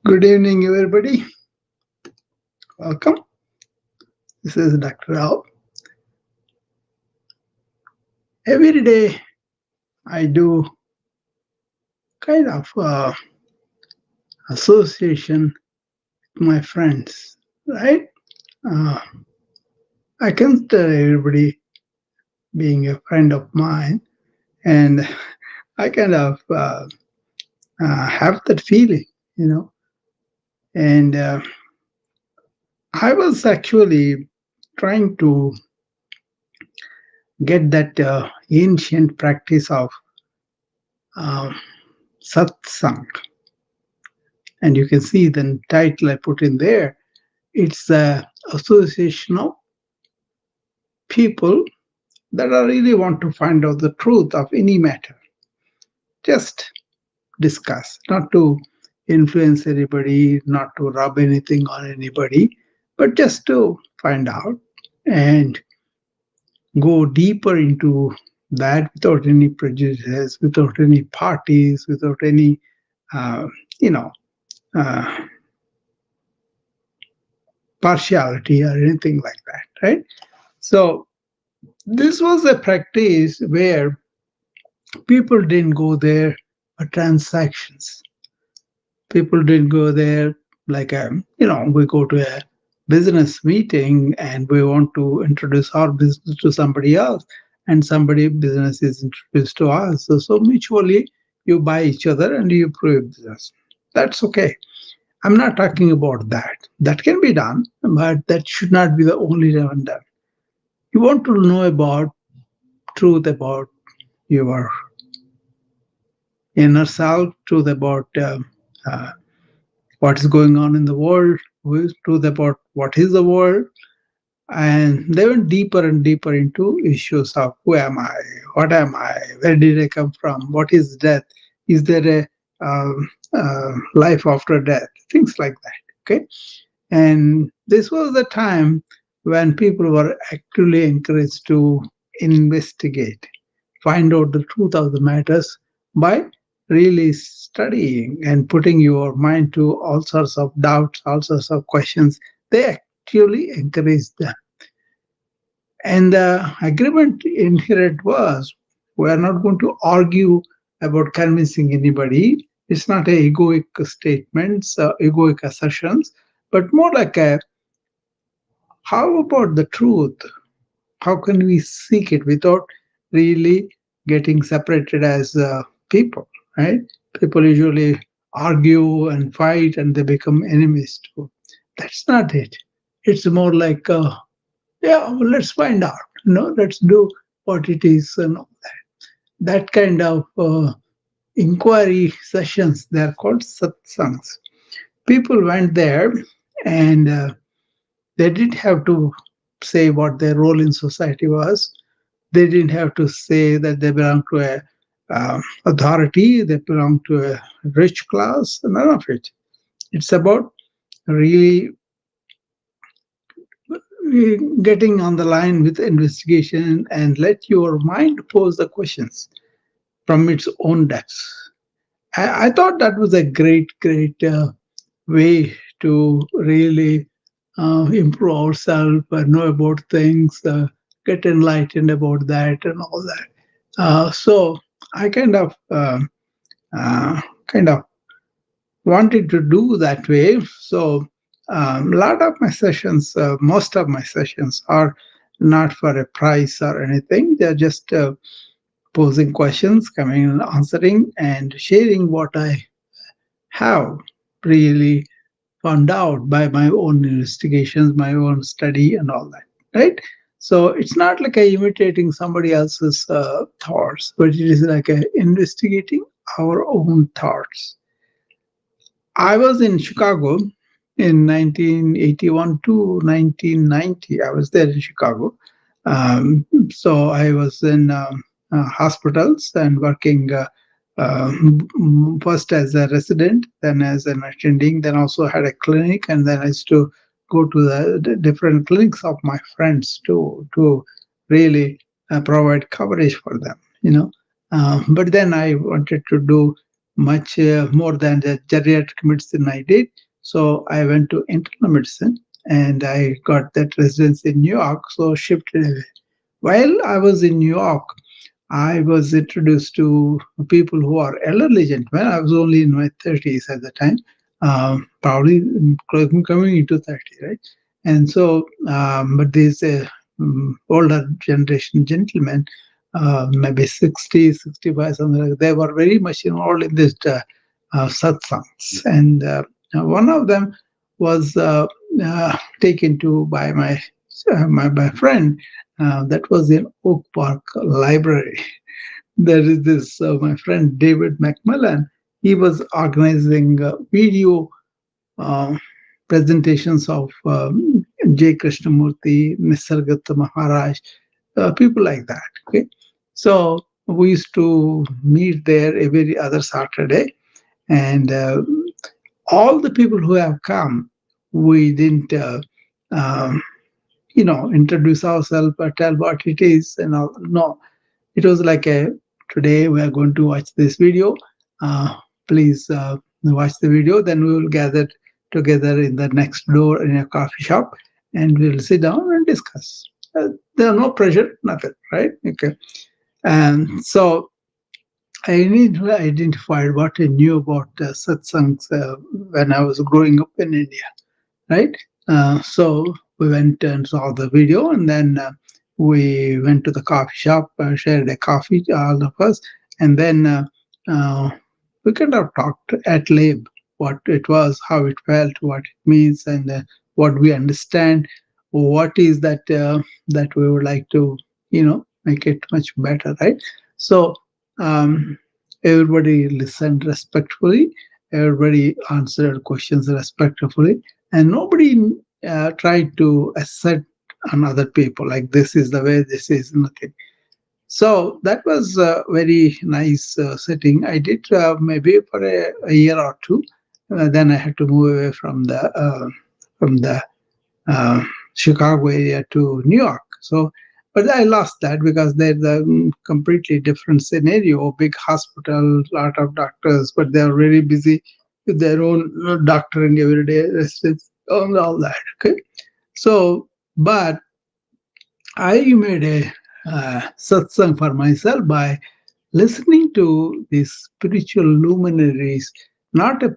Good evening, everybody. Welcome. This is Dr. Rao. Every day I do kind of association with my friends, right? Uh, I consider everybody being a friend of mine, and I kind of have that feeling, you know. And I was actually trying to get that ancient practice of uh, satsang. And you can see the title I put in there. It's the association of people that are really want to find out the truth of any matter. Just discuss, not to influence anybody, not to rub anything on anybody, but just to find out and go deeper into that without any prejudices, without any parties, without any, uh, you know, uh, partiality or anything like that, right? So this was a practice where people didn't go there for transactions. People didn't go there like, we go to a business meeting and we want to introduce our business to somebody else, and somebody business is introduced to us. So mutually, you buy each other and you prove business. That's okay. I'm not talking about that. That can be done, but that should not be the only one done. You want to know about truth about your inner self, truth about uh, what is going on in the world, truth about what is the world. And they went deeper and deeper into issues of who am I, what am I, where did I come from, what is death, is there a life after death, things like that. Okay, and this was the time when people were actually encouraged to investigate, find out the truth of the matters by really studying and putting your mind to all sorts of doubts, all sorts of questions. They actually encouraged them. And the agreement inherent was we are not going to argue about convincing anybody. It's not a egoic statements, egoic assertions, but more like a how about the truth? How can we seek it without really getting separated as people, right? People usually argue and fight and they become enemies too. That's not it. It's more like, yeah, well, let's find out. Let's do what it is and all that. That kind of inquiry sessions, they're called satsangs. People went there and they didn't have to say what their role in society was. They didn't have to say that they belong to a authority, they belong to a rich class, none of it. It's about really getting on the line with investigation and let your mind pose the questions from its own depths. I thought that was a great way to really improve ourselves, know about things, get enlightened about that and all that. So I uh, kind of wanted to do that way. So a lot of my sessions, most of my sessions are not for a price or anything. They're just posing questions, coming and answering, and sharing what I have really found out by my own investigations, my own study, and all that. Right. So it's not like a imitating somebody else's thoughts, but it is like a investigating our own thoughts. I was in Chicago in 1981 to 1990. I was there in Chicago. So I was in hospitals and working first as a resident, then as an attending, then also had a clinic, and then I used to go to the different clinics of my friends to really provide coverage for them. But then I wanted to do much more than the geriatric medicine I did. So I went to internal medicine and I got that residency in New York. So shifted away. While I was in New York, I was introduced to people who are elderly gentlemen. I was only in my 30s at the time, probably coming into 30, right? And so, but these older generation gentlemen, maybe 60, 65, something like that, they were very much involved in this satsangs. And one of them was taken to by my friend that was in Oak Park Library. There is this my friend David McMillan. He was organizing video uh, presentations of J. Krishnamurti, Nisargadatta Maharaj, people like that. Okay, so we used to meet there every other Saturday, and all the people who have come, we didn't. Introduce ourselves or tell what it is and all. No, it was like today we are going to watch this video. Uh, Please watch the video. Then we will gather together in the next door in a coffee shop and we'll sit down and discuss. There's no pressure, nothing, right? Okay. And so I immediately identified what I knew about satsangs when I was growing up in India, right? So we went and saw the video, and then we went to the coffee shop, shared a coffee, all of us, and then uh, we kind of talked at length what it was, how it felt, what it means, and what we understand, what is that we would like to, make it much better, right? So um, everybody listened respectfully, everybody answered questions respectfully, and nobody tried to assert on other people like this is the way, this is nothing. So that was a very nice setting. I did maybe for a year or two. Then I had to move away from the uh, Chicago area to New York. So, but I lost that because there's a completely different scenario. Big hospital, lot of doctors, but they are very busy with their own doctoring every day, residents, all that. Okay, so but I made a satsang for myself by listening to these spiritual luminaries, not a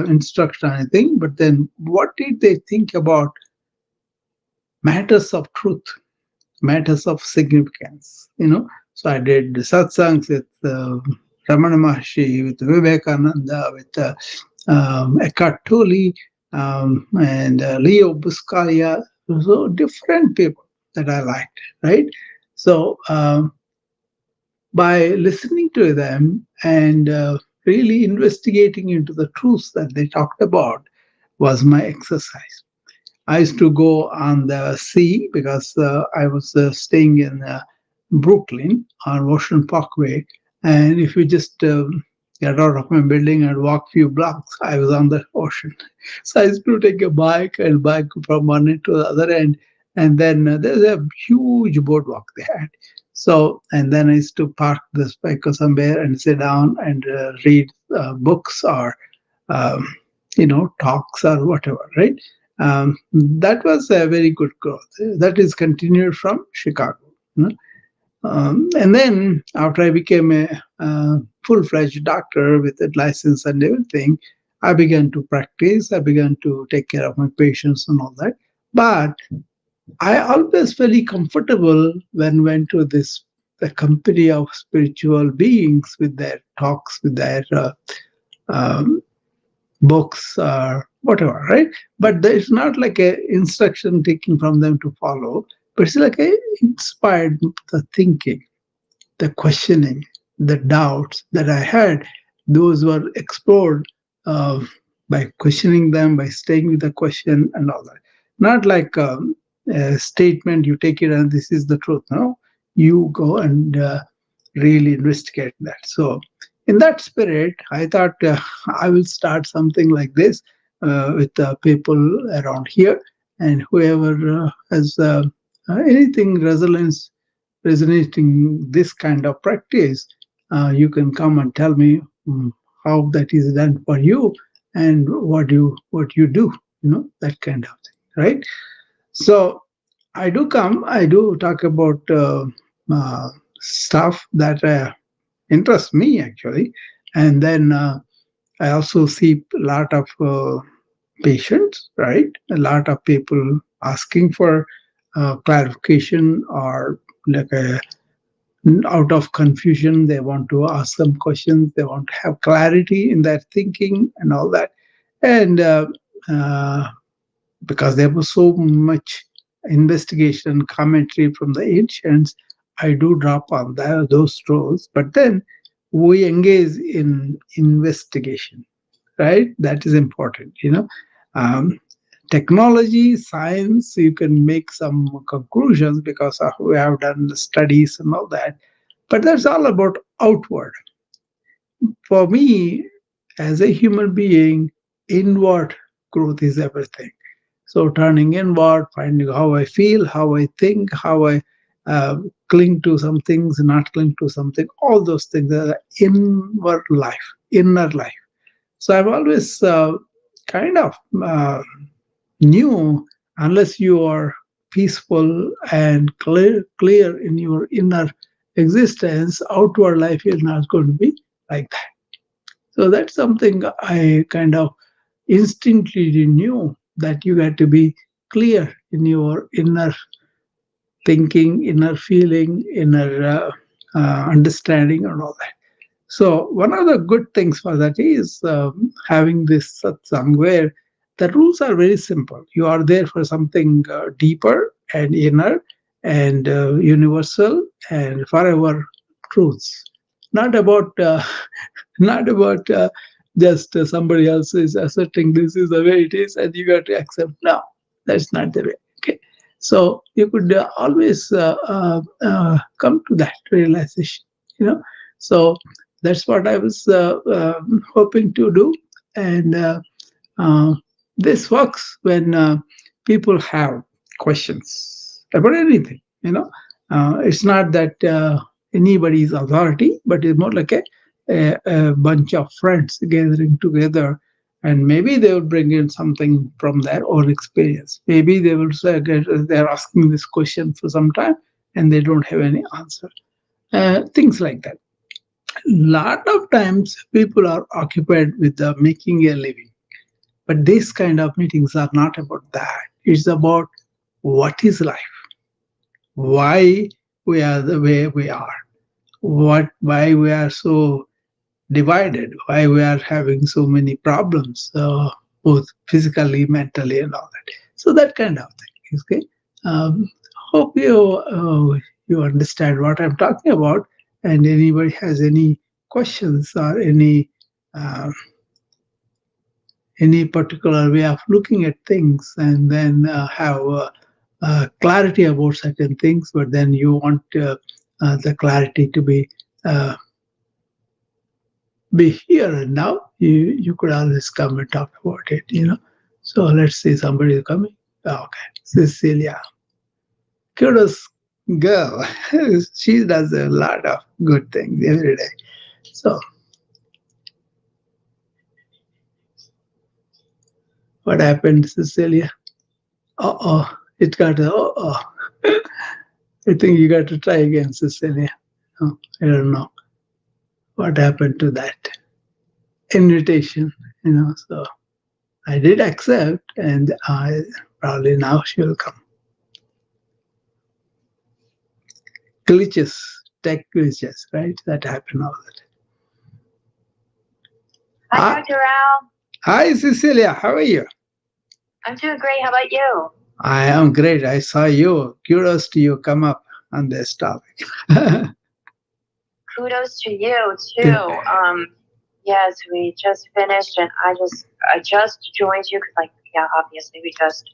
instruction or anything, but then what did they think about matters of truth, matters of significance, So I did the satsangs with Ramana Maharshi, with Vivekananda, with Eckhart Tolle, and Leo Buscaglia. So different people that I liked, right? So by listening to them and really investigating into the truths that they talked about was my exercise. I used to go on the sea because I was staying in Brooklyn on Ocean Parkway. And if you just get out of my building and walk few blocks, I was on the ocean. So I used to take a bike and bike from one end to the other end. And then there's a huge boardwalk they had. So, and then I used to park this bike somewhere and sit down and read books or, um, talks or whatever, right? That was a very good growth. That is continued from Chicago. And then after I became a full-fledged doctor with a license and everything, I began to practice. I began to take care of my patients and all that. But I always very comfortable when went to this the company of spiritual beings with their talks, with their um, books or whatever, right? But it's not like a instruction taking from them to follow, but it's like a inspired the thinking, the questioning, the doubts that I had. Those were explored uh, by questioning them, by staying with the question and all that. Not like a statement you take it and this is the truth. No, you go and really investigate that. So in that spirit, I thought I will start something like this with people around here, and whoever has anything resonating this kind of practice, you can come and tell me mm, how that is done for you, and what you do, that kind of thing, right? So I do talk about stuff that interests me actually, and then I also see a lot of patients, right? A lot of people asking for clarification, or like a out of confusion. They want to ask some questions. They want to have clarity in their thinking and all that. And uh, because there was so much investigation commentary from the ancients, I do drop on those roles. But then we engage in investigation, right? That is important. Um, Technology, science, you can make some conclusions because we have done the studies and all that. But that's all about outward. For me, as a human being, inward growth is everything. So turning inward, finding how I feel, how I think, how I cling to some things, not cling to something, all those things are inward life, inner life. So I've always kind of knew, unless you are peaceful and clear in your inner existence, outward life is not going to be like that. So that's something I kind of instinctively knew, that you got to be clear in your inner thinking, inner feeling, inner understanding, and all that. So one of the good things for that is having this satsang where the rules are very simple. You are there for something deeper and inner and universal and forever truths. Not about not about just somebody else is asserting this is the way it is and you got to accept. No, that's not the way. Okay, so you could always come to that realization. So that's what I was hoping to do, and uh, this works when people have questions about anything. It's not that anybody's authority, but it's more like a bunch of friends gathering together, and maybe they will bring in something from their own experience. Maybe they will say they're asking this question for some time and they don't have any answer. Things like that. Lot of times people are occupied with making a living, but these kind of meetings are not about that. It's about what is life, why we are the way we are, why we are so divided, why we are having so many problems, both physically, mentally, and all that. So that kind of thing. Okay. Hope you understand what I'm talking about, and anybody has any questions or uh, any particular way of looking at things, and then have clarity about certain things, but then you want the clarity to be here and now, you could always come and talk about it. So let's see, somebody is coming. Okay, Cecilia, kudos girl. She does a lot of good things every day. So what happened, Cecilia? Oh, it got a oh. I think you got to try again, Cecilia. Oh, I don't know what happened to that invitation. So I did accept, and I probably now she will come. Glitches, tech glitches, right? That happen all the time. Hi, Dr. Rao. Hi, Cecilia. How are you? I'm doing great. How about you? I am great. I saw you. Kudos to you. Come up on this topic. Kudos to you too. Yes, we just finished, and I just joined you because, like, yeah, obviously we just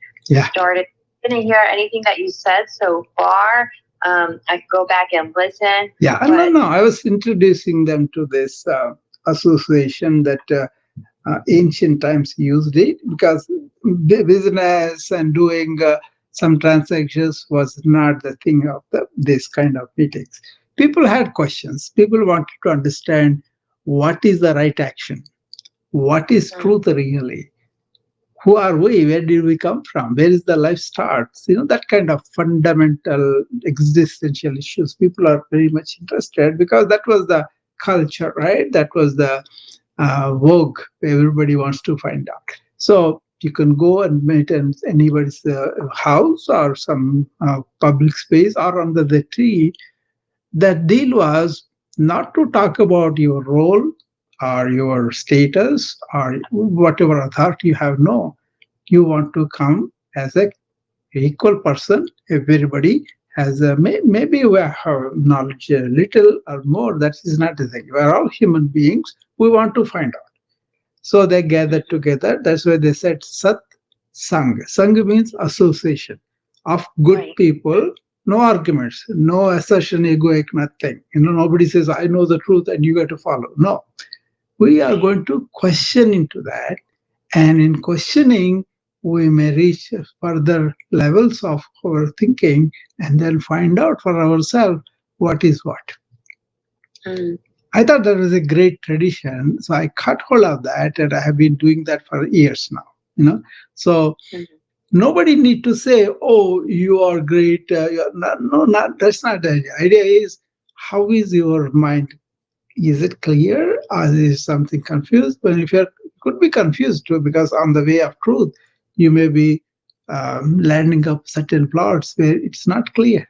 started. Didn't hear anything that you said so far. I could go back and listen. Yeah, no. I was introducing them to this association that ancient times used it, because business and doing some transactions was not the thing of this kind of meetings. People had questions. People wanted to understand what is the right action? What is truth really? Who are we? Where did we come from? Where is the life starts? That kind of fundamental existential issues. People are very much interested because that was the culture, right? That was the vogue. Everybody wants to find out. So you can go and meet in anybody's house or some public space or under the tree. That deal was not to talk about your role or your status or whatever authority you have. No, you want to come as a equal person. Everybody has maybe we have knowledge a little or more. That is not the thing. We are all human beings. We want to find out. So they gathered together. That's why they said Sat Sang. Sang means association of good people. No arguments, no assertion, egoic, nothing. Nobody says, I know the truth and you got to follow. No. We are going to question into that. And in questioning, we may reach further levels of our thinking and then find out for ourselves what is what. I thought that was a great tradition. So I cut hold of that, and I have been doing that for years now. So nobody need to say, "Oh, you are great." No, that's not the idea. Idea is, how is your mind? Is it clear, or is something confused? But if you could be confused too, because on the way of truth, you may be landing up certain plots where it's not clear.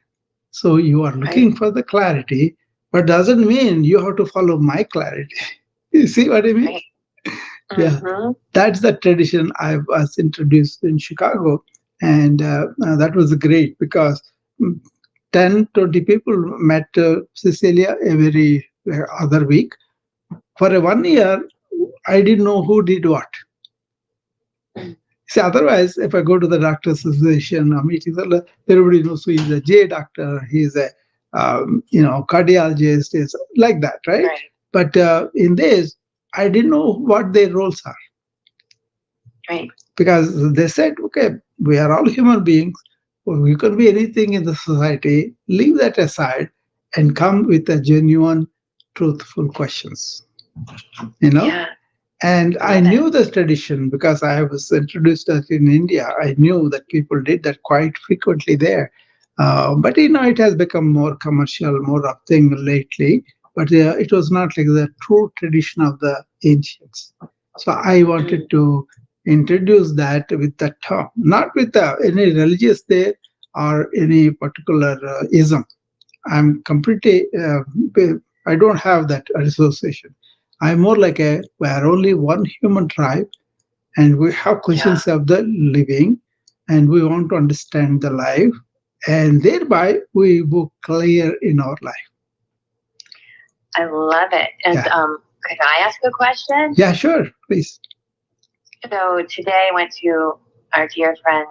So you are looking for the clarity, but doesn't mean you have to follow my clarity. You see what I mean? Yeah, that's the tradition I was introduced in Chicago, and that was great because 10, 20 people met Cecilia every other week. For 1 year, I didn't know who did what. See, otherwise, if I go to the doctor's association or meetings, everybody knows who is a J doctor, he's a cardiologist, is like that, right? But in this, I didn't know what their roles are. Right. Because they said, okay, we are all human beings. We can be anything in the society. Leave that aside and come with a genuine, truthful questions. Yeah. And I knew this tradition because I was introduced that in India. I knew that people did that quite frequently there. But it has become more commercial, more of thing lately. But it was not like the true tradition of the ancients. So I wanted to introduce that with the term, not with any religious there or any particular ism. I'm completely, I don't have that association. I'm more like we are only one human tribe, and we have questions of the living, and we want to understand the life, and thereby we will clear in our life. I love it. And could I ask a question? Yeah, sure, please. So today I went to our dear friend,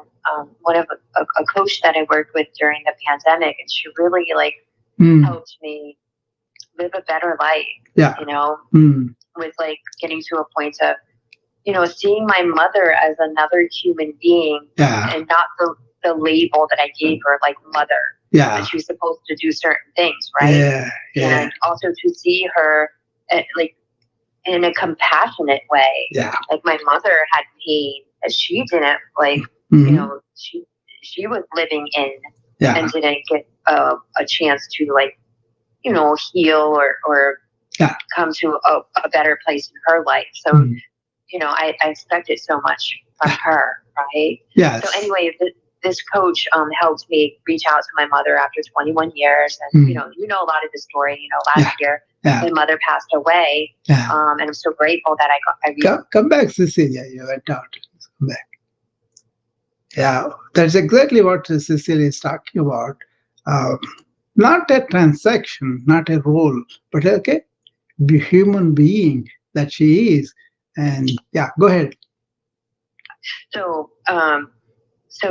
one of a coach that I worked with during the pandemic, and she really helped me live a better life. Yeah. With getting to a point of, seeing my mother as another human being, and not the label that I gave her, like mother. Yeah. And she was supposed to do certain things, right? Yeah. And also to see her in a compassionate way. Yeah. Like my mother had pain that she didn't she was living in and didn't get a chance to heal or come to a better place in her life. So, I expected so much from her, right? Yes. So anyway, this coach helped me reach out to my mother after 21 years. And, you know a lot of the story. Last year, my mother passed away. And I'm so grateful that I come back, Cecilia. You went out. Come back. Yeah, that's exactly what Cecilia is talking about. Not a transaction, not a role, but the human being that she is. And go ahead. So,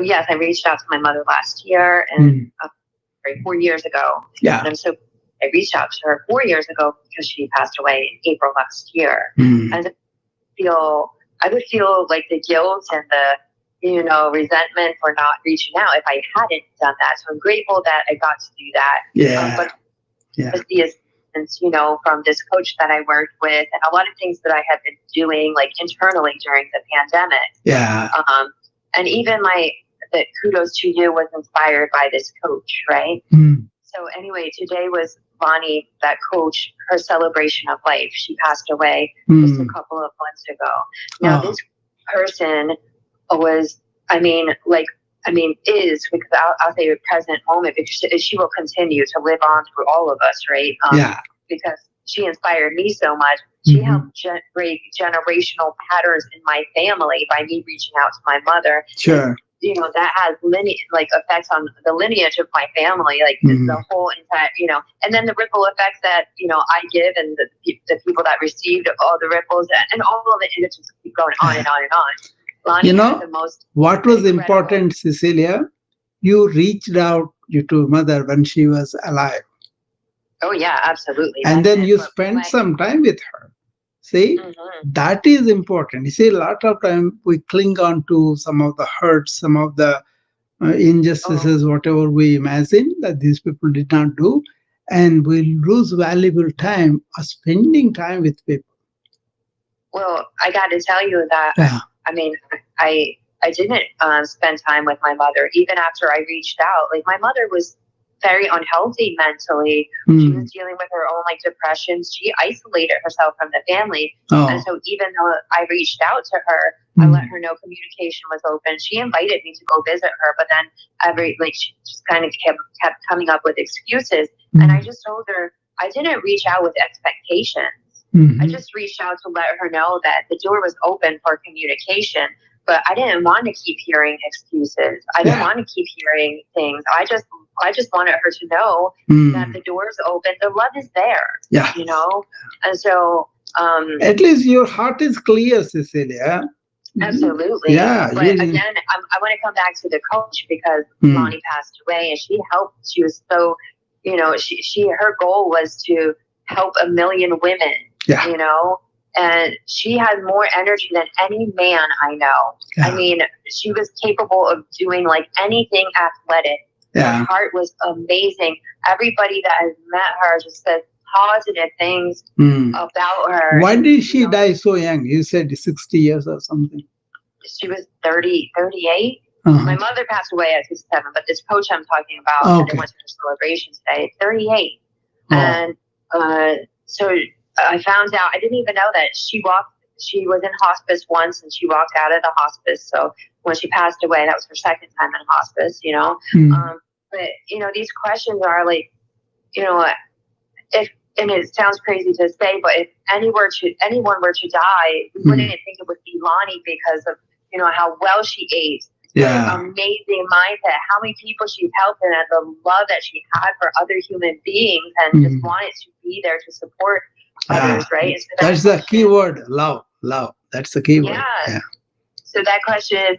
yes, I reached out to my mother last year and 4 years ago. Yeah. And I reached out to her 4 years ago because she passed away in April last year. And I would feel like the guilt and the resentment for not reaching out if I hadn't done that. So I'm grateful that I got to do that. Yeah. guidance, from this coach that I worked with, and a lot of things that I have been doing like internally during the pandemic. Yeah. And even the kudos to you was inspired by this coach, right? Mm. So anyway, today was Lonnie, that coach, her celebration of life. She passed away just a couple of months ago. Now, this person was, is, because I'll say a present moment, because she will continue to live on through all of us, right? Because she inspired me so much. She helped break generational patterns in my family by me reaching out to my mother. Sure. And, that has effects on the lineage of my family, the whole entire, and then the ripple effects that, I give, and the people that received all the ripples, and all of it, and it just keep going on and on and on. Lonnie the most what was important, Cecilia? You reached out to mother when she was alive. Oh yeah, absolutely. And then you spent some time with her. See, that is important. You see, a lot of time we cling on to some of the hurts, some of the injustices, whatever we imagine that these people did not do, and we lose valuable time spending time with people. Well, I got to tell you that, I didn't spend time with my mother even after I reached out. Like, my mother was very unhealthy mentally. She was dealing with her own depression. She isolated herself from the family. And so even though I reached out to her, I let her know communication was open. She invited me to go visit her, but then she just kind of kept coming up with excuses. And I just told her I didn't reach out with expectations. I just reached out to let her know that the door was open for communication. But I didn't want to keep hearing excuses. I didn't want to keep hearing things. I just wanted her to know that the door's open. The love is there. Yeah. And so at least your heart is clear, Cecilia. Absolutely. Yeah. But again, I want to come back to the coach, because Lonnie passed away, and she helped. She was so, her goal was to help 1 million women. Yeah. And she had more energy than any man I know. Yeah. I mean, she was capable of doing anything athletic. Yeah. Her heart was amazing. Everybody that has met her just says positive things about her. Why did she die so young? You said 60 years or something. She was 38. My mother passed away at 67, but this coach I'm talking about, that I went to her celebration today, 38. And so I found out, I didn't even know that she was in hospice once, and she walked out of the hospice. So when she passed away, that was her second time in hospice, but these questions are and it sounds crazy to say, but if anyone were to die, we wouldn't think it would be Lonnie, because of, how well she ate. Yeah. Amazing mindset, how many people she's helped, and the love that she had for other human beings, and just wanted to be there to support others, right? So that's the key word, love. That's the key word. Yeah. So that question is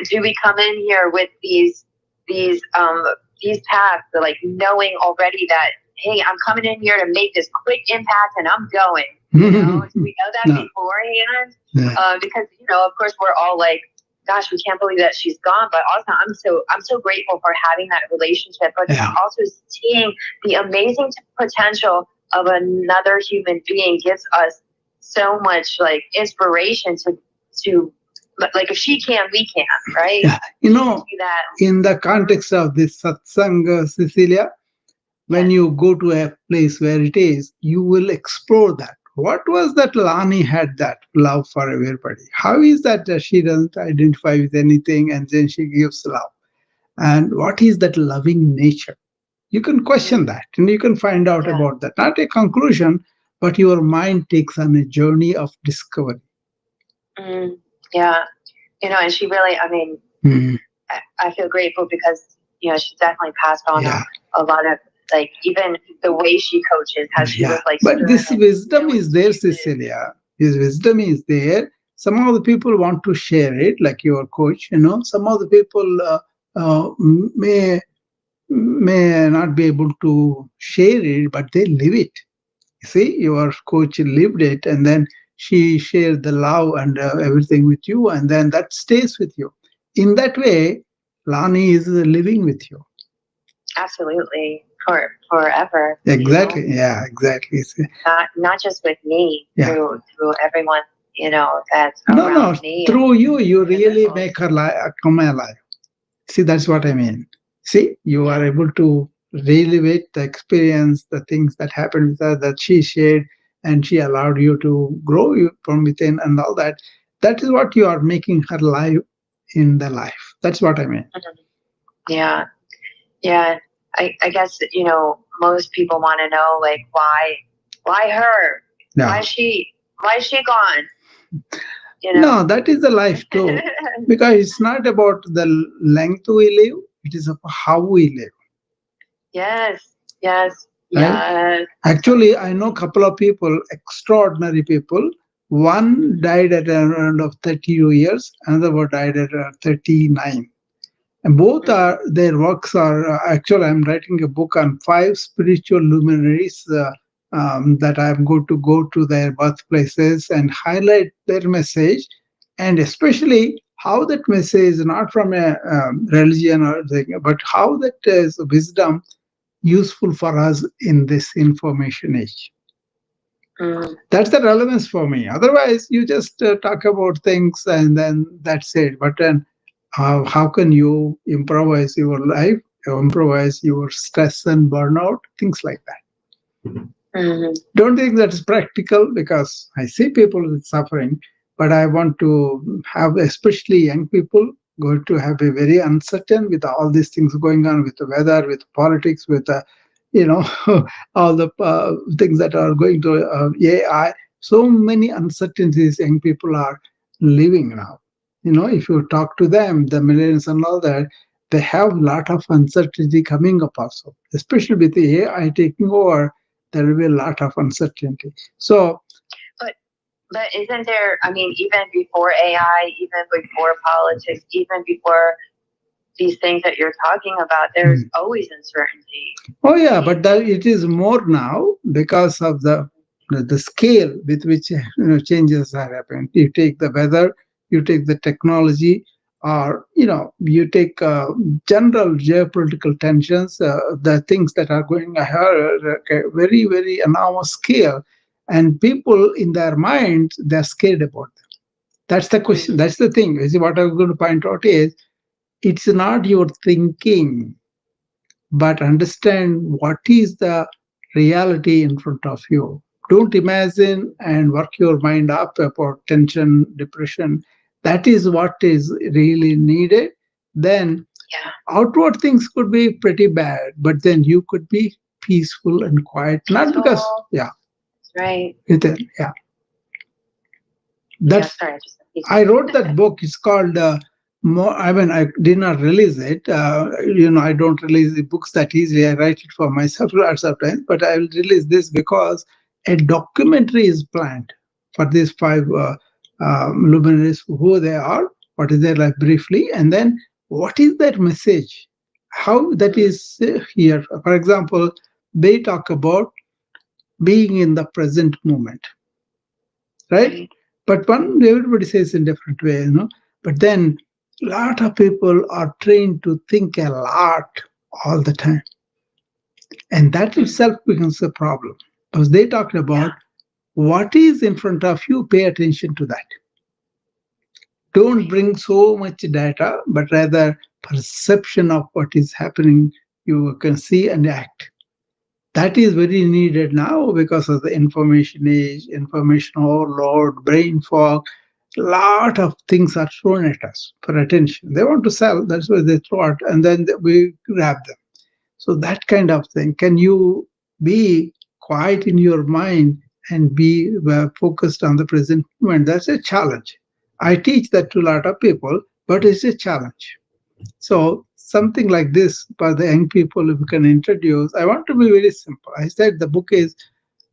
do we come in here with these paths, knowing already that, hey, I'm coming in here to make this quick impact, and I'm going. Do we know that beforehand? Yeah. Because of course, we're all gosh, we can't believe that she's gone. But also, I'm so grateful for having that relationship, but also seeing the amazing potential of another human being gives us so much inspiration to if she can, we can, right? Yeah. In the context of this satsang, Cecilia, when you go to a place where it is, you will explore that. What was that Lonnie had that love for everybody? How is that she doesn't identify with anything and then she gives love? And what is that loving nature? You can question that, and you can find out about that. Not a conclusion, but your mind takes on a journey of discovery. Yeah. And she really, I feel grateful because, she definitely passed on a lot of, even the way she coaches, how she was But this wisdom is there, Cecilia. This wisdom is there. Some of the people want to share it, like your coach, Some of the people may not be able to share it, but they live it. You see, your coach lived it, and then she shared the love and everything with you, and then that stays with you. In that way, Lonnie is living with you. Absolutely. Forever. Exactly. Yeah, exactly. Not just with me, Yeah. through everyone, that's No, around me. through you really make her come alive. See, that's what I mean. See, you are able to relive the experience, the things that happened with her that she shared, and she allowed you to grow you from within and all that. That is what you are making her live in the life. That's what I mean. Yeah. Yeah. I guess, most people want to know, like, why her? Yeah. Why is she gone? No, that is the life too. Because it's not about the length we live, it is about how we live. Yes, yes, Right? yes. Actually, I know a couple of people, extraordinary people. One died at around of 32 years, another one died at 39. And both are their works are actually. I'm writing a book on 5 spiritual luminaries that I'm going to go to their birthplaces and highlight their message, and especially how that message is not from a religion or thing, but how that is wisdom useful for us in this information age. That's the relevance for me. Otherwise, you just talk about things and then that's it. But then, how can you improvise your life, improvise your stress and burnout, things like that? Don't think that's practical because I see people with suffering, but I want to have, especially young people, going to have a very uncertain with all these things going on with the weather, with politics, with you know all the things that are going to AI. So many uncertainties young people are living now. If you talk to them, the millennials and all that, they have a lot of uncertainty coming up also, especially with the AI taking over. There will be a lot of uncertainty. So, but isn't there? I mean, even before AI, even before politics, even before these things that you're talking about, there's always uncertainty. Oh yeah, but it is more now because of the scale with which changes are happening. You take the weather, you take the technology, or you take general geopolitical tensions, the things that are going ahead at a very very enormous scale, and people in their minds they're scared about them. That's the question. That's the thing. You see, what I'm going to point out is it's not your thinking, but understand what is the reality in front of you. Don't imagine and work your mind up about tension, depression. That is what is really needed. Then outward things could be pretty bad, but then you could be peaceful and quiet. Not because, right. Yeah. That's. I wrote that book. It's called. I did not release it. I don't release the books that easily. I write it for myself lots of times, but I will release this because a documentary is planned for these 5 luminaries, who they are, what is their life briefly, and then what is their message, how that is here. For example, they talk about being in the present moment, right? But everybody says in different way, But then a lot of people are trained to think a lot all the time. And that itself becomes a problem because they talked about what is in front of you, pay attention to that. Don't bring so much data, but rather perception of what is happening, you can see and act. That is very needed now because of the information age, information overload, brain fog. A lot of things are thrown at us for attention. They want to sell, that's why they throw it, and then we grab them. So that kind of thing. Can you be quiet in your mind and be focused on the present moment? That's a challenge. I teach that to a lot of people, but it's a challenge. So something like this for the young people, if we can introduce, I want to be very simple. I said the book is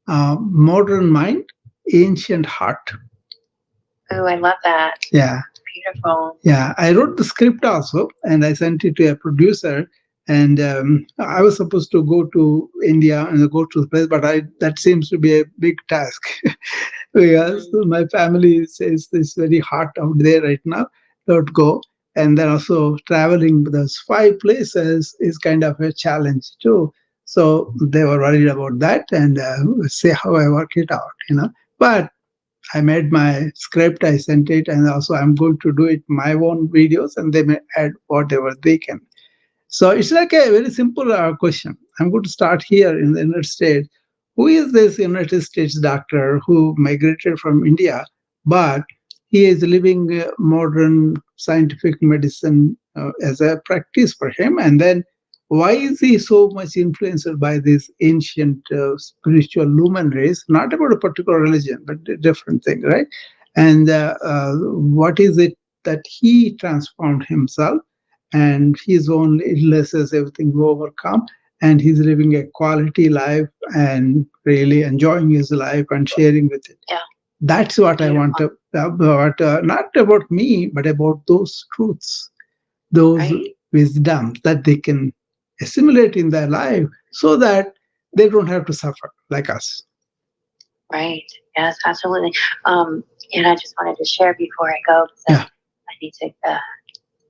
Modern Mind, Ancient Heart. Oh, I love that. Yeah. Beautiful. Yeah, I wrote the script also, and I sent it to a producer. And I was supposed to go to India and go to the place, but that seems to be a big task because my family says it's very hot out there right now. Don't go. and then also traveling those 5 places is kind of a challenge too. So they were worried about that, and see how I work it out. But I made my script, I sent it, and also I'm going to do it my own videos, and they may add whatever they can. So it's like a very simple question. I'm going to start here in the United States. Who is this United States doctor who migrated from India, but he is living modern scientific medicine as a practice for him? And then why is he so much influenced by this ancient spiritual luminaries, not about a particular religion, but a different thing, right? And what is it that he transformed himself? And his own illnesses, everything will overcome, and he's living a quality life and really enjoying his life and sharing with it. Yeah. That's what I want to about, not about me, but about those truths, those wisdoms that they can assimilate in their life so that they don't have to suffer like us. Right. Yes, absolutely. And I just wanted to share before I go, because I need to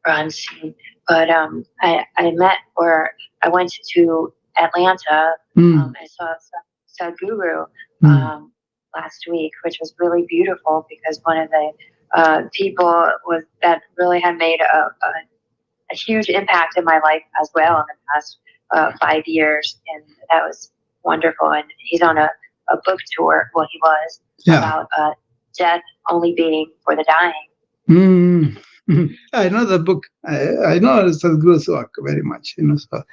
run soon. But I went to Atlanta. I saw Sadhguru last week, which was really beautiful, because one of the people that really had made a huge impact in my life as well in the past 5 years, and that was wonderful. And he's on a book tour. Well, he was about death only being for the dying. I know the book. I know Sadhguru's work very much. So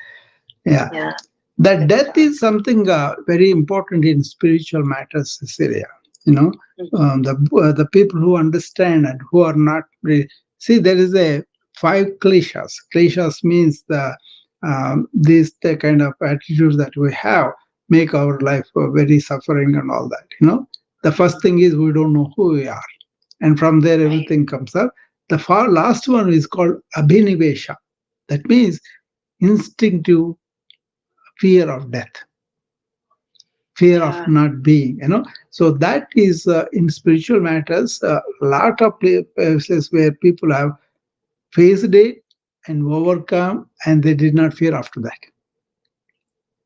that death is something very important in spiritual matters, Cecilia. The people who understand and who are not see, there is a 5 kleshas. Kleshas means the kind of attitudes that we have make our life very suffering and all that. The first thing is we don't know who we are, and from there everything comes up. The far last one is called abhinivesha. That means instinctive fear of death, fear of not being. So that is in spiritual matters a lot of places where people have faced it and overcome, and they did not fear after that.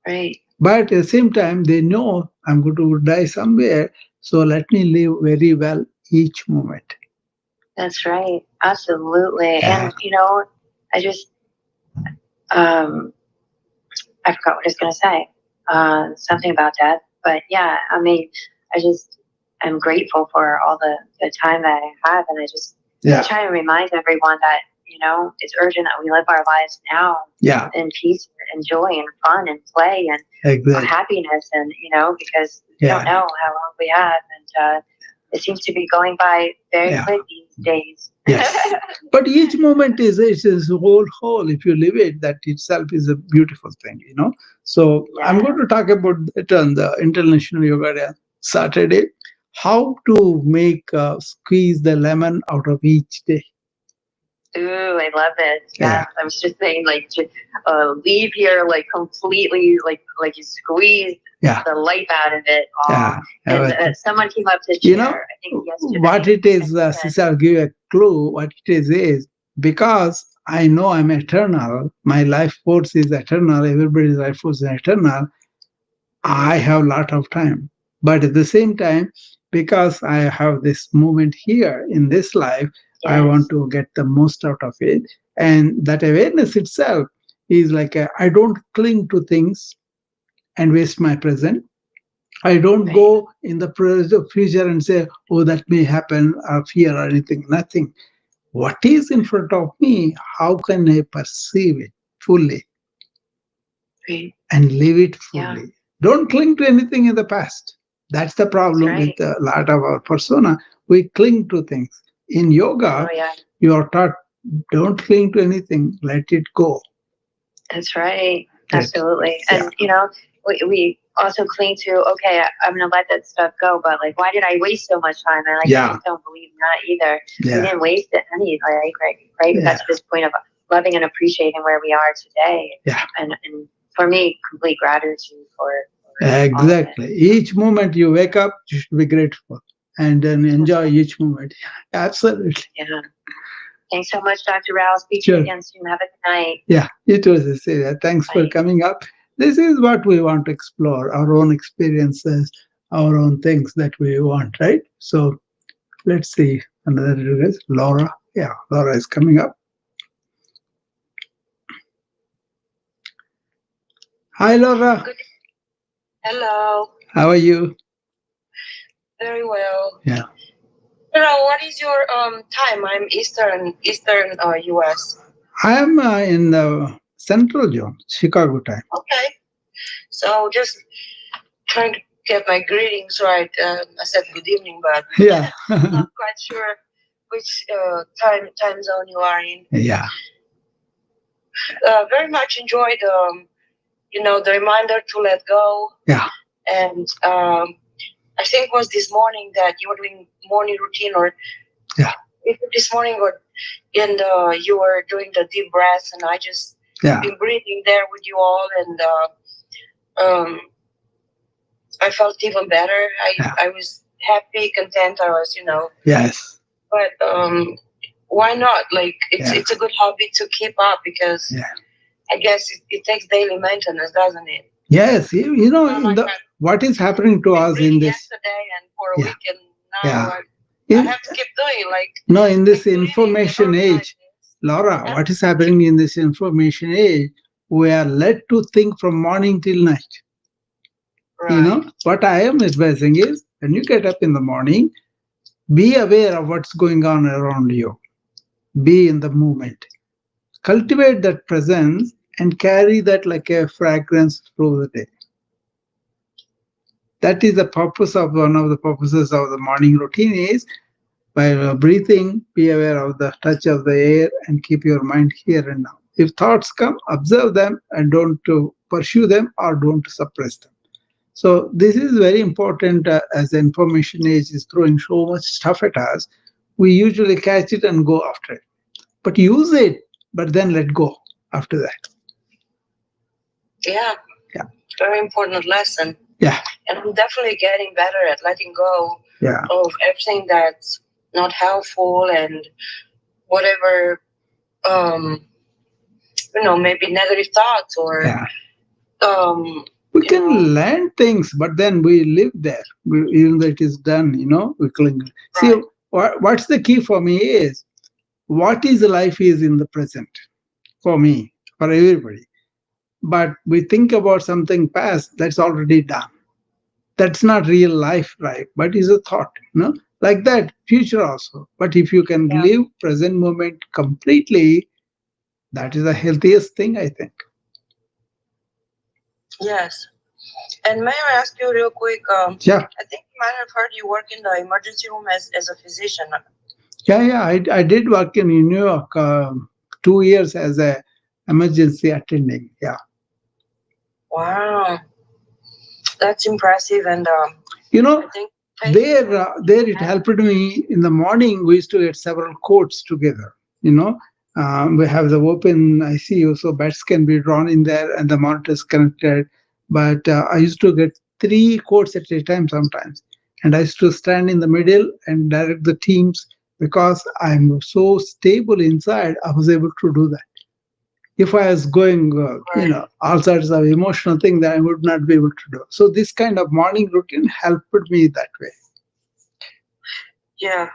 Right. But at the same time, they know I'm going to die somewhere, so let me live very well each moment. That's right. Absolutely. And, I just, I forgot what I was going to say. Something about that. But I'm grateful for all the time that I have. And I try to remind everyone that, it's urgent that we live our lives now in peace and joy and fun and play and happiness. And, because we don't know how long we have. And, it seems to be going by very quick these days. Yes. But each moment is whole. If you live it, that itself is a beautiful thing, So I'm going to talk about it on the International Yoga Day Saturday. How to squeeze the lemon out of each day. Ooh, I love it. Yeah. I was just saying, to leave here completely, you squeeze the life out of it. And someone came up to share, I think yesterday. What it is, Cecil, I'll give you a clue. What it is because I know I'm eternal. My life force is eternal. Everybody's life force is eternal. I have a lot of time. But at the same time, because I have this moment here in this life, I want to get the most out of it. And that awareness itself is I don't cling to things and waste my present. I don't go in the future and say, oh, that may happen, or fear or anything. Nothing. What is in front of me, how can I perceive it fully and live it fully? Yeah. Don't cling to anything in the past. That's the problem with a lot of our persona. We cling to things. In yoga, you are taught, don't cling to anything, let it go. That's right. Absolutely. And, we also cling to, okay, I'm going to let that stuff go, but why did I waste so much time? And I just don't believe in that either. We didn't waste it any, right? We got to this point of loving and appreciating where we are today. Yeah. And for me, complete gratitude for exactly. Each moment you wake up, you should be grateful and then enjoy each moment. Absolutely. Yeah. Thanks so much, Dr. Rao. Speak to you again soon. Have a good night. Yeah, you too, Cecilia. Thanks for coming up. This is what we want to explore, our own experiences, our own things that we want, right? So let's see another request. Laura. Yeah, Laura is coming up. Hi, Laura. Hello. How are you? Very well. Yeah. What is your time? I'm Eastern US. I am in the Central Zone, Chicago time. Okay. So just trying to get my greetings right. I said good evening, but yeah, I'm not quite sure which time zone you are in. Yeah. Very much enjoyed the reminder to let go. Yeah. And I think it was this morning that you were doing morning routine, or this morning, and you were doing the deep breaths, and I just been breathing there with you all, and I felt even better. I was happy, content. I was, Yes. But why not? Like it's a good hobby to keep up, because I guess it takes daily maintenance, doesn't it? Yes, what is happening to us in this yesterday and for a week, and now I have to keep doing in this information age, Laura, what is happening in this information age? We are led to think from morning till night. Right. What I am advising is, when you get up in the morning, be aware of what's going on around you. Be in the moment. Cultivate that presence and carry that like a fragrance through the day. That is the purpose of one of the purposes of the morning routine is, by breathing, be aware of the touch of the air and keep your mind here and now. If thoughts come, observe them and don't pursue them or don't suppress them. So this is very important as the information age is throwing so much stuff at us. We usually catch it and go after it. But use it, but then let go after that. Yeah. Very important lesson. Yeah. And I'm definitely getting better at letting go of everything that's not helpful, and whatever, maybe negative thoughts or we can learn things, but then we live there. Even though it is done, we cling. See, what's the key for me is, what is life is in the present for me, for everybody. But we think about something past that's already done. That's not real life, right? But is a thought, like that, future also. But if you can live present moment completely, that is the healthiest thing, I think. Yes. And may I ask you real quick? I think you might have heard you work in the emergency room as a physician. Yeah. I did work in New York 2 years as a emergency attending. Yeah. Wow. That's impressive. And I think there it helped me in the morning. We used to get several codes together. We have the open ICU, so beds can be drawn in there and the monitors connected. But I used to get 3 codes at a time sometimes, and I used to stand in the middle and direct the teams. Because I'm so stable inside, I was able to do that. If I was going, all sorts of emotional things, that I would not be able to do. So this kind of morning routine helped me that way. Yeah.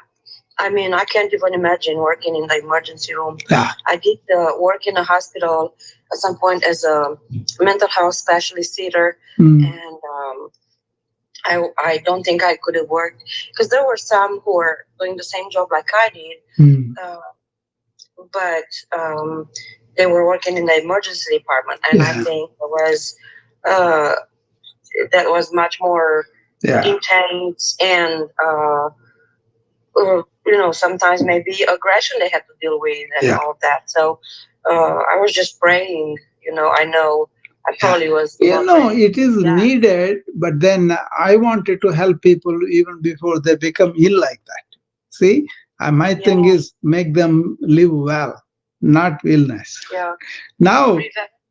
I mean, I can't even imagine working in the emergency room. Yeah. I did work in a hospital at some point as a mental health specialist sitter, and I don't think I could have worked, because there were some who were doing the same job like I did, but they were working in the emergency department, and I think that was much more intense, and sometimes maybe aggression they had to deal with and all of that. So I was just praying. I know I probably was. It is needed, but then I wanted to help people even before they become ill like that. See, my thing is make them live well, not illness. Yeah. Now,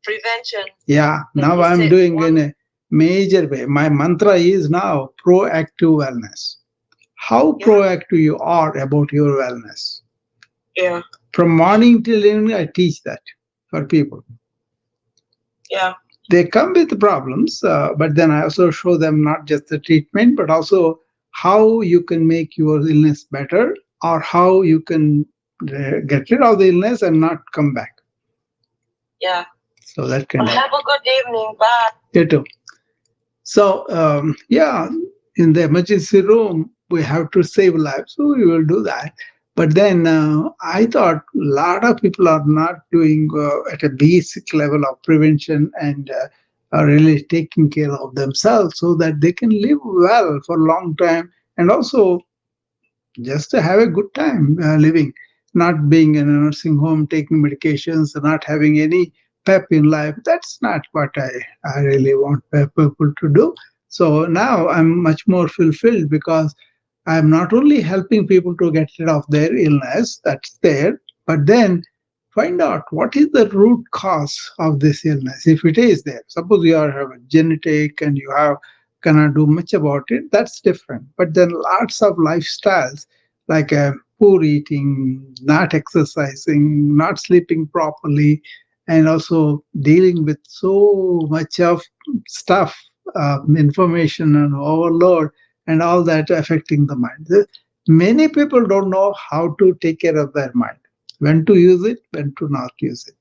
prevention. Yeah. Now I'm doing in a major way. My mantra is now proactive wellness. How proactive you are about your wellness. Yeah. From morning till evening, I teach that for people. Yeah. They come with problems, but then I also show them not just the treatment, but also how you can make your illness better, or how you can get rid of the illness and not come back. Yeah. So that kind of. Have a good evening. Bye. You too. So, yeah, in the emergency room, we have to save lives, so we will do that. But then I thought a lot of people are not doing at a basic level of prevention and are really taking care of themselves so that they can live well for a long time, and also just to have a good time living, not being in a nursing home, taking medications, not having any pep in life. That's not what I really want people to do. So now I'm much more fulfilled because I'm not only helping people to get rid of their illness that's there, but then find out what is the root cause of this illness. If it is there, suppose you have a genetic and you have cannot do much about it, that's different. But then lots of lifestyles like poor eating, not exercising, not sleeping properly, and also dealing with so much of stuff, information and overload, and all that affecting the mind. Many people don't know how to take care of their mind, when to use it, when to not use it.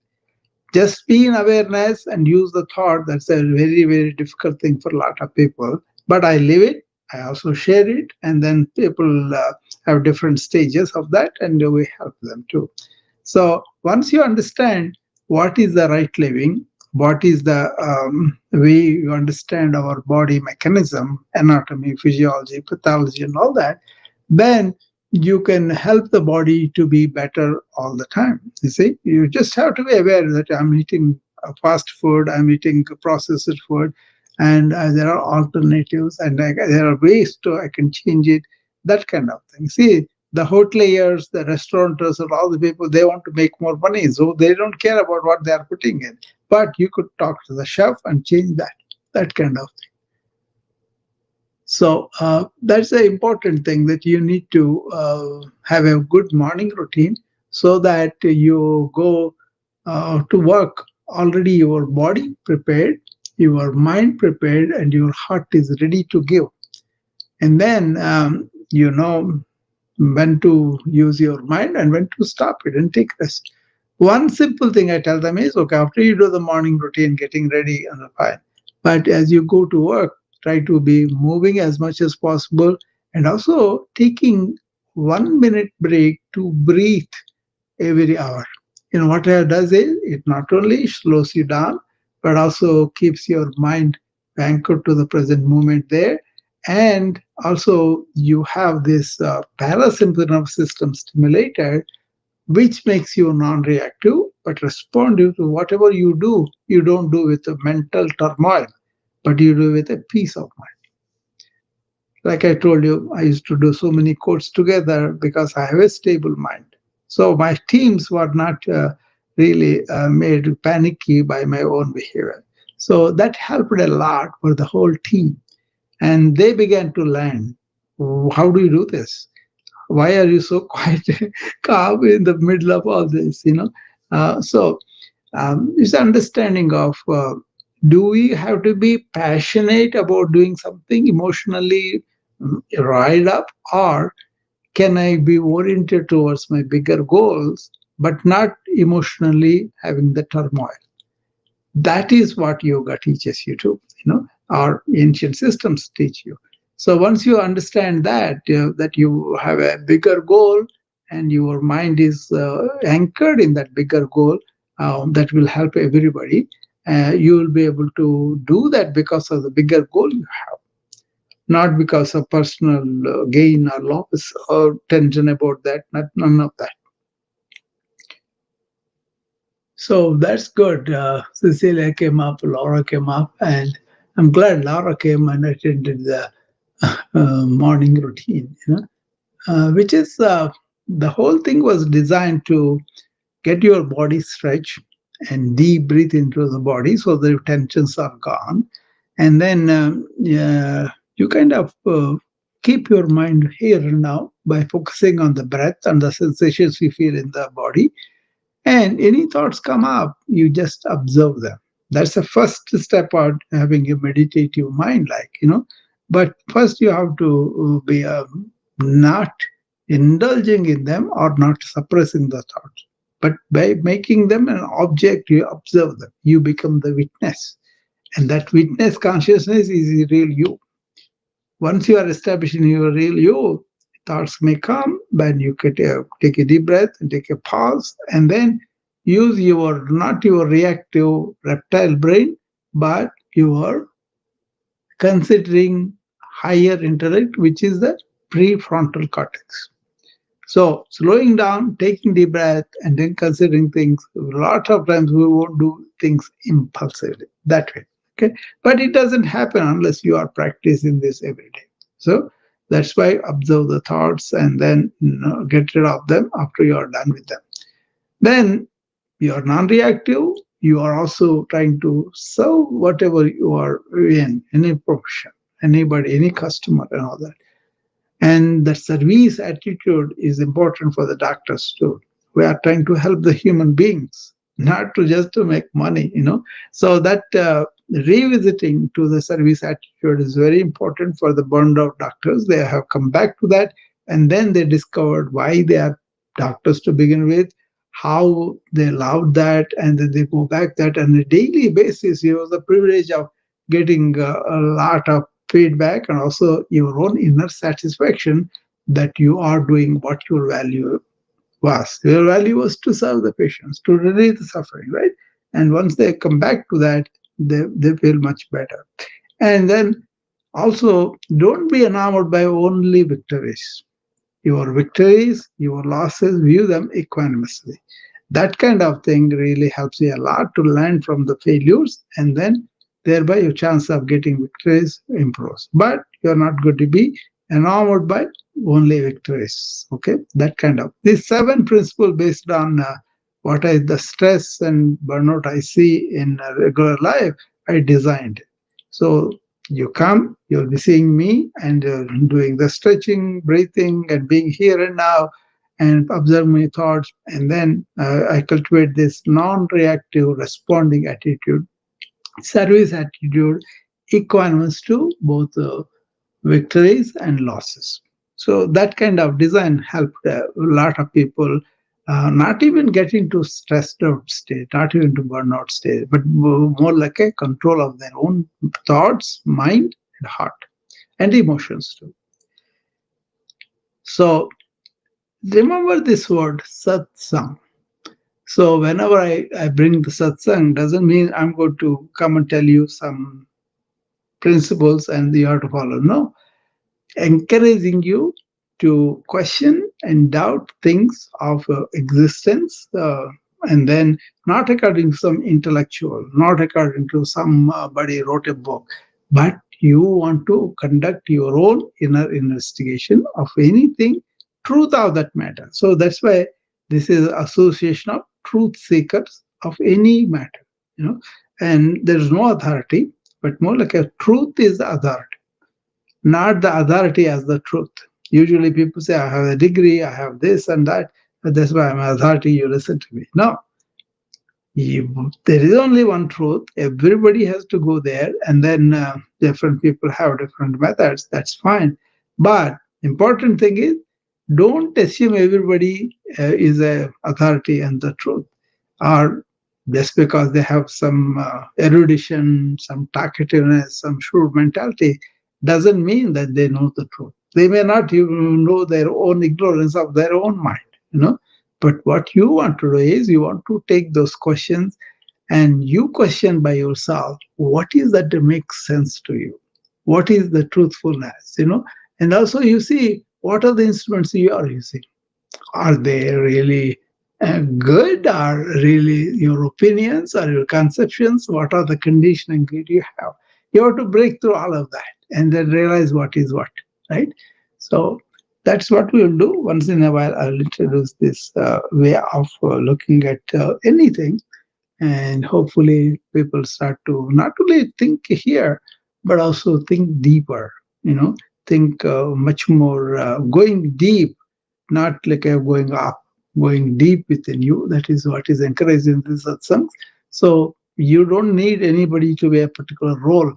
Just be in awareness and use the thought. That's a very, very difficult thing for a lot of people. But I live it. I also share it. And then people have different stages of that, and we help them too. So once you understand what is the right living, what is the way you understand our body mechanism, anatomy, physiology, pathology, and all that, then you can help the body to be better all the time. You see, you just have to be aware that I'm eating fast food, I'm eating processed food, and there are alternatives, and there are ways to I can change it. That kind of thing. See, the hoteliers, the restaurateurs, and all the people, they want to make more money, so they don't care about what they are putting in. But you could talk to the chef and change that kind of thing. So that's the important thing, that you need to have a good morning routine so that you go to work already your body prepared, your mind prepared, and your heart is ready to give. And then you know when to use your mind and when to stop it and take rest. One simple thing I tell them is, okay, after you do the morning routine, getting ready and fine, but as you go to work, try to be moving as much as possible, and also taking 1 minute break to breathe every hour. What it does is, it not only slows you down, but also keeps your mind anchored to the present moment there. And also you have this parasympathetic nervous system stimulated, which makes you non-reactive but responsive to whatever you do. You don't do with a mental turmoil, but you do with a peace of mind. Like I told you, I used to do so many codes together because I have a stable mind. So my teams were not really made panicky by my own behavior. So that helped a lot for the whole team. And they began to learn, how do you do this? Why are you so quiet, calm in the middle of all this? So it's understanding of do we have to be passionate about doing something emotionally riled up, or can I be oriented towards my bigger goals but not emotionally having the turmoil? That is what yoga teaches you to, our ancient systems teach you. So once you understand that you have a bigger goal and your mind is anchored in that bigger goal, that will help everybody. You will be able to do that because of the bigger goal you have, not because of personal gain or loss or tension about that, none of that. So that's good. Cecilia came up, Laura came up, and I'm glad Laura came and attended the morning routine, which is the whole thing was designed to get your body stretched and deep breathe into the body so the tensions are gone. And then you kind of keep your mind here and now by focusing on the breath and the sensations you feel in the body. And any thoughts come up, you just observe them. That's the first step out having a meditative mind, But first, you have to be not indulging in them or not suppressing the thoughts. But by making them an object, you observe them. You become the witness. And that witness consciousness is the real you. Once you are established in your real you, thoughts may come, but you could take a deep breath and take a pause, and then use your not your reactive reptile brain, but your considering higher intellect, which is the prefrontal cortex. So slowing down, taking deep breath, and then considering things. A lot of times we won't do things impulsively that way. Okay, but it doesn't happen unless you are practicing this every day. So that's why observe the thoughts and then get rid of them after you are done with them. Then you are non-reactive. You are also trying to serve whatever you are in, any profession, anybody, any customer, and all that. And the service attitude is important for the doctors too. We are trying to help the human beings, not to just to make money. So that revisiting to the service attitude is very important for the burned out doctors. They have come back to that, and then they discovered why they are doctors to begin with, how they loved that, and then they go back that on a daily basis. You have the privilege of getting a lot of feedback and also your own inner satisfaction that you are doing what your value was. Your value was to serve the patients, to relieve the suffering, right? And once they come back to that, they feel much better. And then also, don't be enamored by only victories. Your victories, your losses, view them equanimously. That kind of thing really helps you a lot to learn from the failures, and then thereby your chance of getting victories improves. But you're not going to be enamored by only victories. Okay, that kind of these 7 principles based on what is the stress and burnout I see in regular life, I designed it. So you come, you'll be seeing me and doing the stretching, breathing, and being here and now, and observe my thoughts. And then I cultivate this non-reactive responding attitude, service attitude, equanimous to both victories and losses. So that kind of design helped a lot of people not even get into stressed out state, not even to burnout state, but more like a control of their own thoughts, mind, and heart, and emotions too. So remember this word satsang. So whenever I bring the satsang, doesn't mean I'm going to come and tell you some principles and you have to follow. No, encouraging you to question and doubt things of existence, and then not according to some intellectual, not according to somebody wrote a book, but you want to conduct your own inner investigation of anything, truth of that matter. So that's why this is association of truth seekers of any matter, and there's no authority, but more like a truth is the authority, not the authority as the truth. Usually people say, I have a degree, I have this and that, but that's why I'm an authority, you listen to me. No. There is only one truth. Everybody has to go there, and then different people have different methods. That's fine. But important thing is, don't assume everybody is an authority and the truth, or just because they have some erudition, some talkativeness, some shrewd mentality, doesn't mean that they know the truth. They may not even know their own ignorance of their own mind, But what you want to do is you want to take those questions and you question by yourself, what is that makes sense to you? What is the truthfulness, And also you see, what are the instruments you are using? Are they really good? Are really your opinions or your conceptions? What are the conditioning that you have? You have to break through all of that and then realize what is what, right? So that's what we'll do. Once in a while, I'll introduce this way of looking at anything, and hopefully people start to not only think here, but also think deeper, think much more going deep, not like going up, going deep within you. That is what is encouraged in this satsang. So you don't need anybody to be a particular role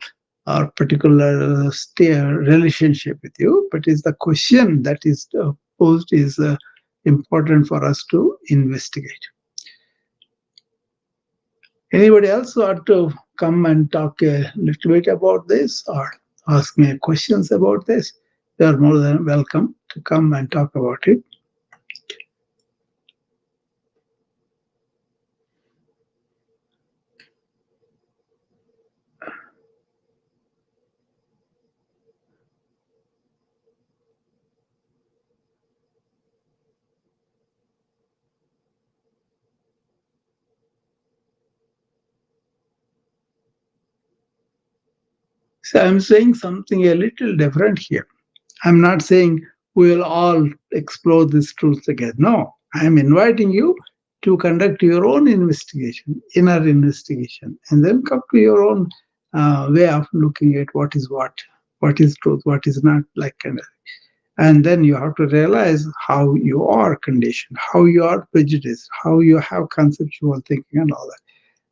or particular relationship with you, but is the question that is posed is important for us to investigate. Anybody else want to come and talk a little bit about this or ask me questions about this? You are more than welcome to come and talk about it. So I'm saying something a little different here. I'm not saying we'll all explore this truth together. No, I'm inviting you to conduct your own investigation, inner investigation, and then come to your own way of looking at what is truth, what is not, like kind of. And then you have to realize how you are conditioned, how you are prejudiced, how you have conceptual thinking and all that.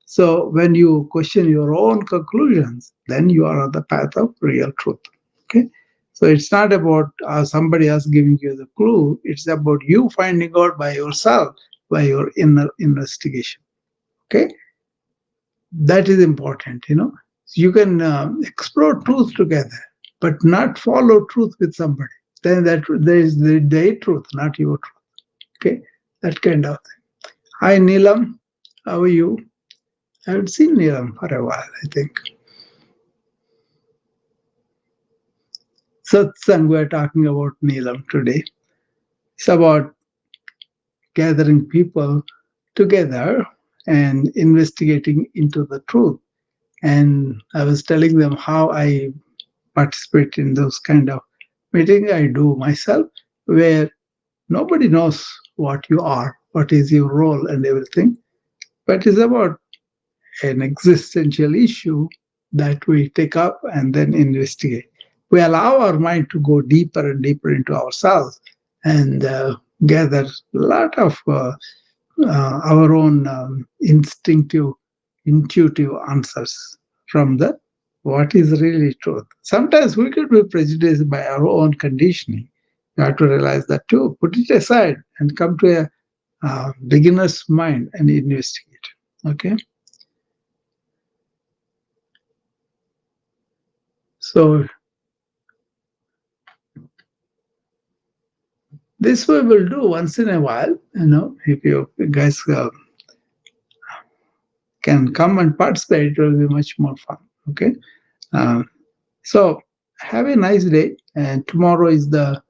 So when you question your own conclusions, then you are on the path of real truth. Okay. So it's not about somebody else giving you the clue. It's about you finding out by yourself, by your inner investigation. Okay. That is important, You can explore truth together, but not follow truth with somebody. Then that there is their truth, not your truth. Okay. That kind of thing. Hi, Neelam. How are you? I haven't seen Neelam for a while, I think. Satsang, we're talking about Neelam today. It's about gathering people together and investigating into the truth. And I was telling them how I participate in those kind of meetings I do myself, where nobody knows what you are, what is your role and everything. But it's about an existential issue that we take up and then investigate. We allow our mind to go deeper and deeper into ourselves and gather a lot of our own intuitive answers from the what is really truth. Sometimes we could be prejudiced by our own conditioning. You have to realize that too. Put it aside and come to a beginner's mind and investigate. Okay. So this we will do once in a while, if you guys can come and participate, it will be much more fun. Okay. So have a nice day. And tomorrow is the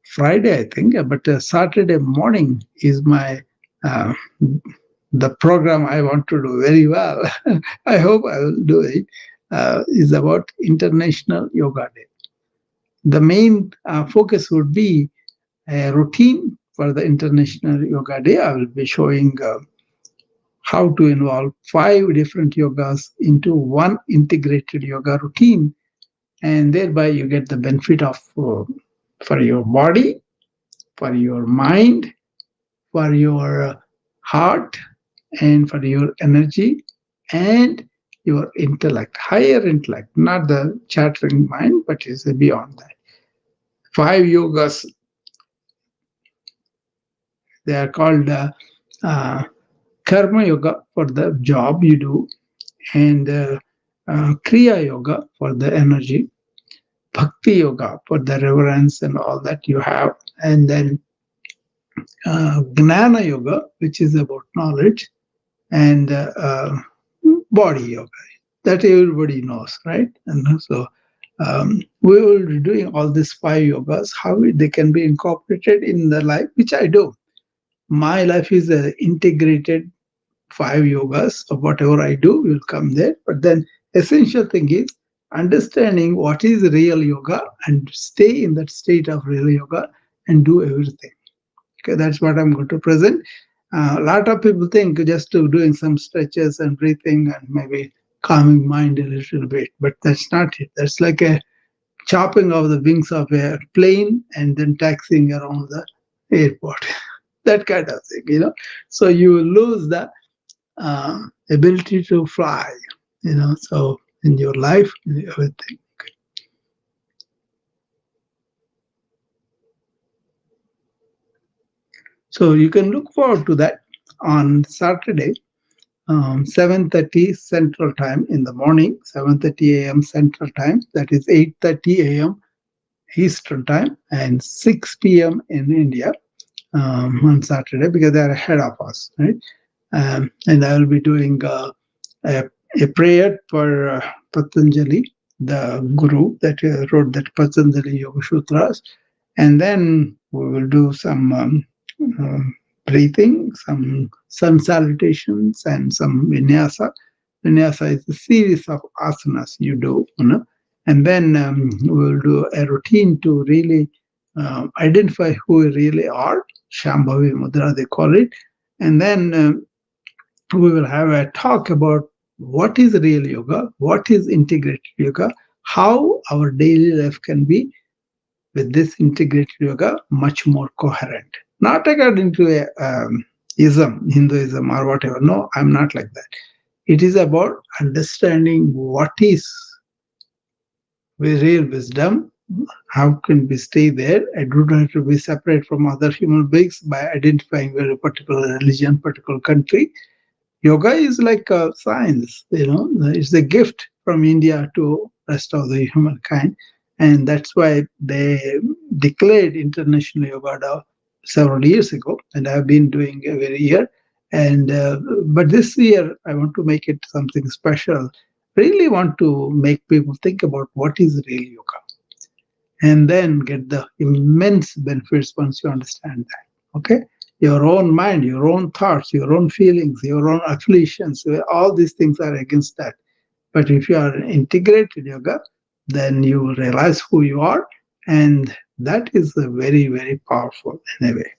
Friday, I think, but Saturday morning is my the program I want to do very well. I hope I will do it. Is about International Yoga Day. The main focus would be a routine for the International Yoga Day. I will be showing how to involve 5 different yogas into one integrated yoga routine, and thereby you get the benefit of for your body, for your mind, for your heart, and for your energy and your intellect, higher intellect, not the chattering mind, but is beyond that. 5 yogas, they are called Karma Yoga for the job you do, and Kriya Yoga for the energy, Bhakti Yoga for the reverence and all that you have, and then Gnana Yoga, which is about knowledge, and Body Yoga, that everybody knows, right? And so we will be doing all these 5 yogas, how they can be incorporated in the life, which I do. My life is integrated 5 yogas, so whatever I do will come there. But then essential thing is understanding what is real yoga and stay in that state of real yoga and do everything. Okay, that's what I'm going to present. A lot of people think just doing some stretches and breathing and maybe calming mind a little bit, but that's not it. That's like a chopping off the wings of a plane and then taxiing around the airport. That kind of thing, So you lose the ability to fly, So in your life, everything. So you can look forward to that on Saturday, 7:30 Central Time in the morning, 7:30 a.m. Central Time. That is 8:30 a.m. Eastern Time and 6 p.m. in India on Saturday, because they are ahead of us, right? And I will be doing a prayer for Patanjali, the guru that wrote that Patanjali Yoga Sutras, and then we will do some breathing, some sun salutations, and some vinyasa. Vinyasa is a series of asanas you do, and then we'll do a routine to really identify who we really are. Shambhavi Mudra, they call it. And then we will have a talk about what is real yoga, what is integrated yoga, how our daily life can be with this integrated yoga much more coherent. Not according to a ism, Hinduism or whatever. No, I'm not like that. It is about understanding what is real wisdom. How can we stay there? I don't have to be separate from other human beings by identifying with a particular religion, particular country. Yoga is like a science, it's a gift from India to rest of the humankind. And that's why they declared International Yoga Day several years ago, and I've been doing every year. And but this year I want to make it something special. Really want to make people think about what is real yoga, and then get the immense benefits once you understand that. Okay, your own mind, your own thoughts, your own feelings, your own affiliations, all these things are against that. But if you are integrated yoga, then you will realize who you are, and that is very, very powerful in a way.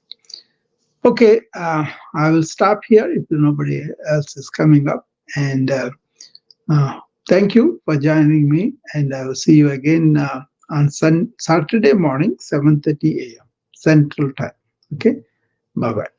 Okay, I will stop here if nobody else is coming up. And thank you for joining me, and I will see you again on Saturday morning, 7:30 a.m. Central Time. Okay, bye-bye.